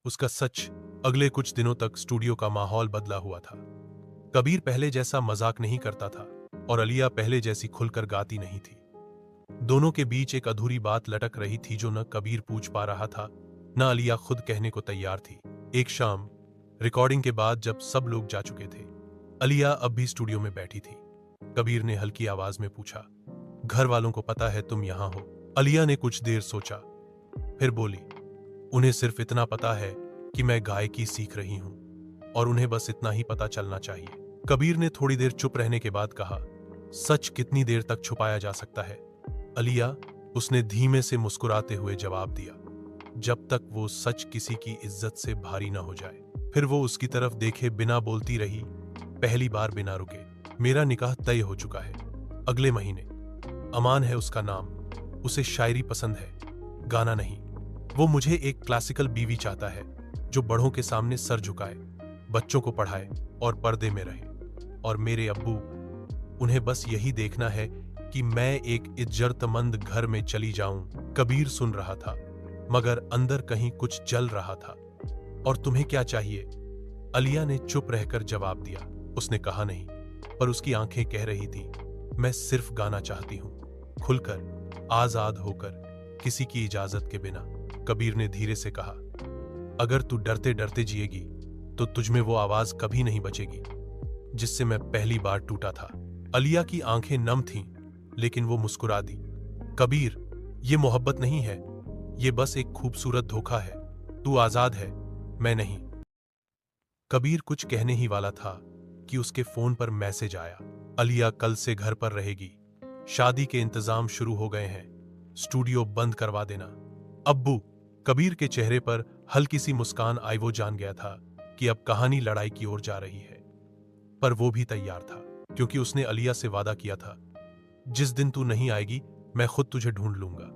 उसका सच अगले कुछ दिनों तक स्टूडियो का माहौल बदला हुआ था। कबीर पहले जैसा मजाक नहीं करता था और अलिया पहले जैसी खुलकर गाती नहीं थी। दोनों के बीच एक अधूरी बात लटक रही थी जो न कबीर पूछ पा रहा था, न अलिया खुद कहने को तैयार थी। एक शाम रिकॉर्डिंग के बाद जब सब लोग जा चुके थे, अलिया अब भी स्टूडियो में बैठी थी। कबीर ने हल्की आवाज में पूछा, घर वालों को पता है तुम यहां हो? अलिया ने कुछ देर सोचा, फिर बोली, उन्हें सिर्फ इतना पता है कि मैं गायकी सीख रही हूं और उन्हें बस इतना ही पता चलना चाहिए। कबीर ने थोड़ी देर चुप रहने के बाद कहा, सच कितनी देर तक छुपाया जा सकता है? अलिया, उसने धीमे से मुस्कुराते हुए जवाब दिया, जब तक वो सच किसी की इज्जत से भारी ना हो जाए। फिर वो उसकी तरफ देखे बिना बोलती रही, पहली बार बिना रुके। मेरा निकाह तय हो चुका है, अगले महीने। अमान है उसका नाम। उसे शायरी पसंद है, गाना नहीं। वो मुझे एक क्लासिकल बीवी चाहता है जो बड़ों के सामने सर झुकाए, बच्चों को पढ़ाए और पर्दे में रहे। और मेरे अब्बू, उन्हें बस यही देखना है कि मैं एक इज्जतमंद घर में चली जाऊं। कबीर सुन रहा था, मगर अंदर कहीं कुछ जल रहा था। और तुम्हें क्या चाहिए? अलिया ने चुप रहकर जवाब दिया। उसने कहा नहीं, पर उसकी आंखें कह रही थी, मैं सिर्फ गाना चाहती हूं, खुलकर, आजाद होकर, किसी की इजाजत के बिना। कबीर ने धीरे से कहा, अगर तू डरते डरते जिएगी तो तुझमें वो आवाज कभी नहीं बचेगी जिससे मैं पहली बार टूटा था। अलिया की आंखें नम थीं, लेकिन वो मुस्कुरा दी। कबीर, ये मोहब्बत नहीं है, ये बस एक खूबसूरत धोखा है। तू आजाद है, मैं नहीं। कबीर कुछ कहने ही वाला था कि उसके फोन पर मैसेज आया, अलिया कल से घर पर रहेगी, शादी के इंतजाम शुरू हो गए हैं, स्टूडियो बंद करवा देना। अब्बू। कबीर के चेहरे पर हल्की सी मुस्कान आई। वो जान गया था कि अब कहानी लड़ाई की ओर जा रही है, पर वो भी तैयार था, क्योंकि उसने अलिया से वादा किया था, जिस दिन तू नहीं आएगी मैं खुद तुझे ढूंढ लूंगा।